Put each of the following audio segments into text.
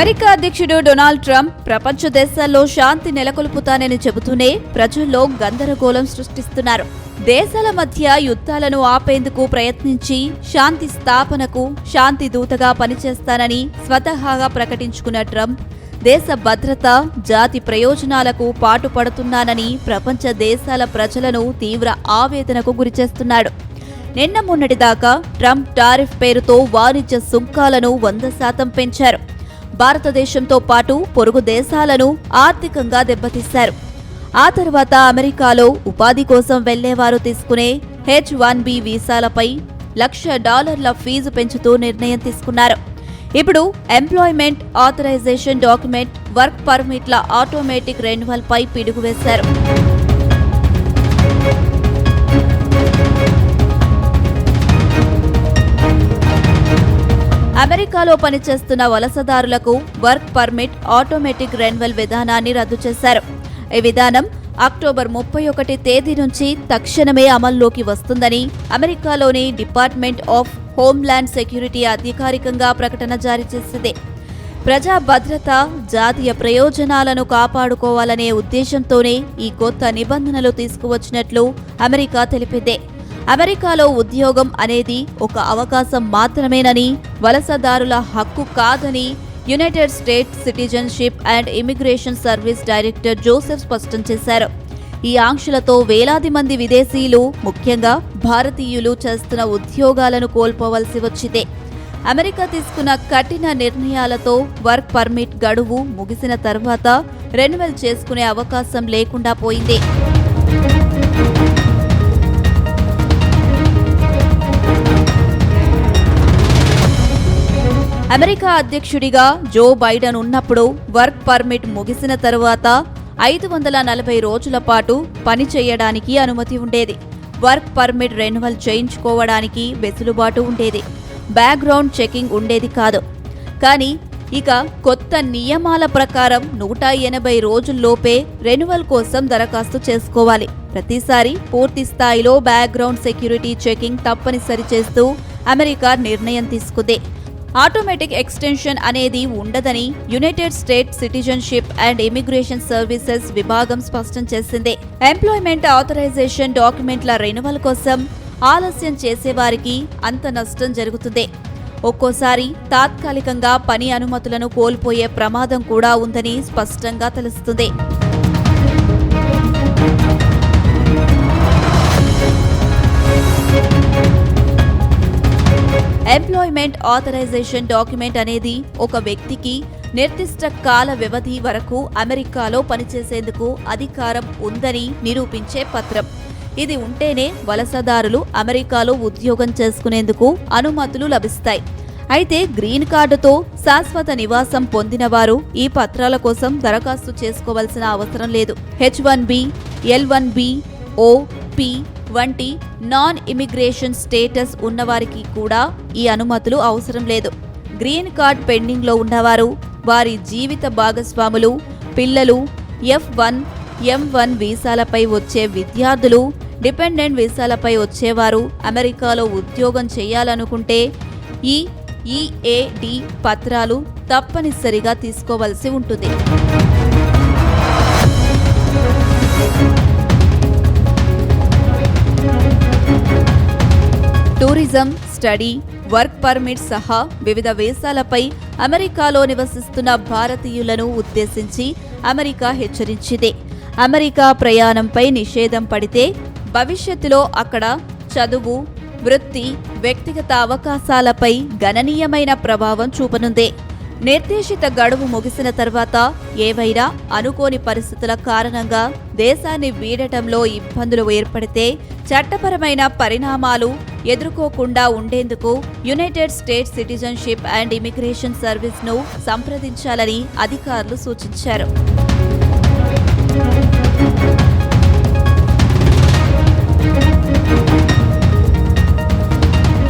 America అధ్యక్షుడు Donald Trump ప్రపంచ దేశాల్లో శాంతి నెలకొల్పుతానని చెబుతూనే ప్రజల్లో గందరగోళం సృష్టిస్తున్నారు. దేశాల మధ్య యుద్ధాలను ఆపేందుకు ప్రయత్నించి శాంతి స్థాపనకు శాంతి దూతగా పనిచేస్తానని స్వతహాగా ప్రకటించుకున్న ట్రంప్ దేశ భద్రత, జాతి ప్రయోజనాలకు పాటుపడుతున్నానని ప్రపంచ దేశాల ప్రజలను తీవ్ర ఆవేదనకు గురిచేస్తున్నాడు. నిన్న మొన్నటిదాకా ట్రంప్ టారిఫ్ పేరుతో వాణిజ్య సుంకాలను 100% పెంచారు. భారతదేశంతో పాటు పొరుగు దేశాలను ఆర్థికంగా దెబ్బతీశారు. ఆ తర్వాత అమెరికాలో ఉపాధి కోసం వెళ్లేవారు తీసుకునే H-1B వీసాలపై $1,00,000 ఫీజు పెంచుతూ నిర్ణయం తీసుకున్నారు. ఇప్పుడు ఎంప్లాయ్మెంట్ ఆథరైజేషన్ డాక్యుమెంట్, వర్క్ పర్మిట్ల ఆటోమేటిక్ రెన్యువల్ పై పిడుగు వేశారు. అమెరికాలో పనిచేస్తున్న వలసదారులకు వర్క్ పర్మిట్ ఆటోమేటిక్ రెన్యువల్ విధానాన్ని రద్దు చేశారు. ఈ విధానం అక్టోబర్ 31 తేదీ నుంచి తక్షణమే అమల్లోకి వస్తుందని అమెరికాలోని డిపార్ట్మెంట్ ఆఫ్ హోమ్ల్యాండ్ సెక్యూరిటీ అధికారికంగా ప్రకటన జారీ చేసింది. ప్రజా భద్రత, జాతీయ ప్రయోజనాలను కాపాడుకోవాలనే ఉద్దేశంతోనే ఈ కొత్త నిబంధనలు తీసుకువచ్చినట్లు అమెరికా తెలిపింది. అమెరికాలో ఉద్యోగం అనేది ఒక అవకాశం మాత్రమేనని, వలసదారుల హక్కు కాదని United States citizenship and immigration service director Joseph స్పష్టం చేశారు. ఈ ఆంక్షలతో వేలాది మంది విదేశీయులు, ముఖ్యంగా భారతీయులు చేస్తున్న ఉద్యోగాలను కోల్పోవలసి వచ్చింది. అమెరికా తీసుకున్న కఠిన నిర్ణయాలతో వర్క్ పర్మిట్ గడువు ముగిసిన తర్వాత రెన్యువల్ చేసుకునే అవకాశం లేకుండా పోయింది. అమెరికా అధ్యక్షుడిగా జో బైడెన్ ఉన్నప్పుడు వర్క్ పర్మిట్ ముగిసిన తరువాత 540 రోజుల పాటు పని చేయడానికి అనుమతి ఉండేది. వర్క్ పర్మిట్ రెన్యువల్ చేయించుకోవడానికి వెసులుబాటు ఉండేది. బ్యాక్గ్రౌండ్ చెకింగ్ ఉండేది కాదు. కానీ ఇక కొత్త నియమాల ప్రకారం 180 రోజుల్లోపే రెన్యువల్ కోసం దరఖాస్తు చేసుకోవాలి. ప్రతిసారి పూర్తి స్థాయిలో బ్యాక్గ్రౌండ్ సెక్యూరిటీ చెకింగ్ తప్పనిసరి చేస్తూ అమెరికా నిర్ణయం తీసుకుంది. ఆటోమేటిక్ ఎక్స్టెన్షన్ అనేది ఉండదని United States citizenship and immigration services విభాగం స్పష్టం చేసింది. ఎంప్లాయ్మెంట్ ఆథరైజేషన్ డాక్యుమెంట్ల రెన్యువల్ కోసం ఆలస్యం చేసేవారికి అంత నష్టం జరుగుతుంది. ఒక్కోసారి తాత్కాలికంగా పని అనుమతులను కోల్పోయే ప్రమాదం కూడా ఉందని స్పష్టంగా తెలుస్తుంది. ఎంప్లాయ్మెంట్ ఆథరైజేషన్ డాక్యుమెంట్ అనేది ఒక వ్యక్తికి నిర్దిష్ట కాల వ్యవధి వరకు అమెరికాలో పనిచేసేందుకు అధికారం ఉందని నిరూపించే పత్రం. ఇది ఉంటేనే వలసదారులు అమెరికాలో ఉద్యోగం చేసుకునేందుకు అనుమతులు లభిస్తాయి. అయితే గ్రీన్ కార్డుతో శాశ్వత నివాసం పొందినవారు ఈ పత్రాల కోసం దరఖాస్తు చేసుకోవాల్సిన అవసరం లేదు. H-1B, L-1B, O, P వంటి నాన్ ఇమిగ్రేషన్ స్టేటస్ ఉన్నవారికి కూడా ఈ అనుమతులు అవసరం లేదు. గ్రీన్ కార్డ్ పెండింగ్లో ఉన్నవారు, వారి జీవిత భాగస్వాములు, పిల్లలు, F-1, M-1 వీసాలపై వచ్చే విద్యార్థులు, డిపెండెంట్ వీసాలపై వచ్చేవారు అమెరికాలో ఉద్యోగం చేయాలనుకుంటే ఈ EAD పత్రాలు తప్పనిసరిగా తీసుకోవాల్సి ఉంటుంది. టూరిజం, స్టడీ, వర్క్ పర్మిట్ సహా వివిధ వీసాలపై అమెరికాలో నివసిస్తున్న భారతీయులను ఉద్దేశించి అమెరికా హెచ్చరించింది. అమెరికా ప్రయాణంపై నిషేధం పడితే భవిష్యత్తులో అక్కడ చదువు, వృత్తి, వ్యక్తిగత అవకాశాలపై గణనీయమైన ప్రభావం చూపనుంది. నిర్దేశిత గడువు ముగిసిన తర్వాత ఏవైనా అనుకోని పరిస్థితుల కారణంగా దేశాన్ని వీడటంలో ఇబ్బందులు ఏర్పడితే చట్టపరమైన పరిణామాలు ఎదుర్కోకుండా ఉండేందుకు United States citizenship and immigration సర్వీస్ను సంప్రదించాలని అధికారులు సూచించారు.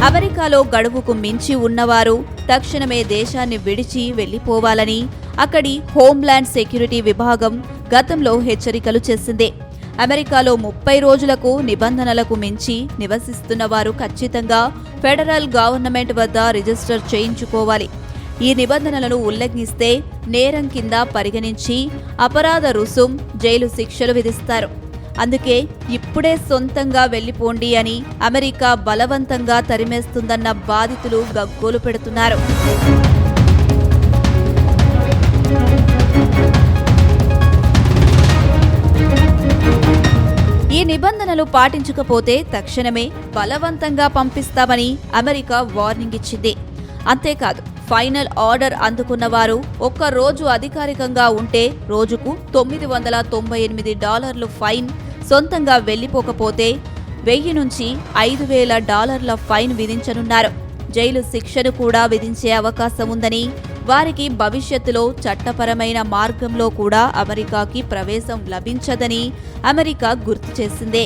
అమెరికాలో గడువుకు మించి ఉన్నవారు తక్షణమే దేశాన్ని విడిచి వెళ్లిపోవాలని అక్కడి హోమ్ల్యాండ్ సెక్యూరిటీ విభాగం గతంలో హెచ్చరికలు చేసింది. అమెరికాలో 30 రోజులకు నిబంధనలకు మించి నివసిస్తున్న వారు ఖచ్చితంగా ఫెడరల్ గవర్నమెంట్ వద్ద రిజిస్టర్ చేయించుకోవాలి. ఈ నిబంధనలను ఉల్లంఘిస్తే నేరం కింద పరిగణించి అపరాధ రుసుం, జైలు శిక్షలు విధిస్తారు. అందుకే ఇప్పుడే సొంతంగా వెళ్లిపోండి అని అమెరికా బలవంతంగా తరిమేస్తుందన్న బాధితులు గగ్గోలు పెడుతున్నారు. ఈ నిబంధనలు పాటించకపోతే తక్షణమే బలవంతంగా పంపిస్తామని అమెరికా వార్నింగ్ ఇచ్చింది. అంతేకాదు, ఫైనల్ ఆర్డర్ అందుకున్న వారు ఒక్క రోజు అధికారికంగా ఉంటే రోజుకు $998 ఫైన్, సొంతంగా వెళ్లిపోకపోతే $1000 నుంచి $5000 ఫైన్ విధించనున్నారు. జైలు శిక్షను కూడా విధించే అవకాశం ఉందని, వారికి భవిష్యత్తులో చట్టపరమైన మార్గంలో కూడా అమెరికాకి ప్రవేశం లభించదని అమెరికా గుర్తు చేసింది.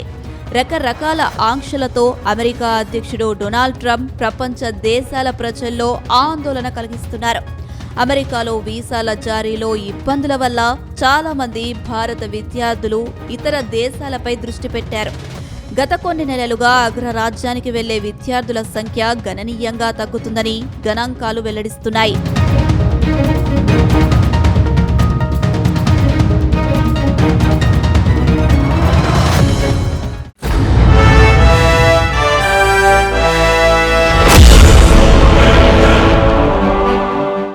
రకరకాల ఆంక్షలతో అమెరికా అధ్యక్షుడు డొనాల్డ్ ట్రంప్ ప్రపంచ దేశాల ప్రజల్లో ఆందోళన కలిగిస్తున్నారు. అమెరికాలో వీసాల జారీలో ఇబ్బందుల వల్ల చాలా మంది భారత విద్యార్థులు ఇతర దేశాలపై దృష్టి పెట్టారు. గత కొన్ని నెలలుగా అగ్రరాజ్యానికి వెళ్లే విద్యార్థుల సంఖ్య గణనీయంగా తగ్గుతుందని గణాంకాలు వెల్లడిస్తున్నాయి.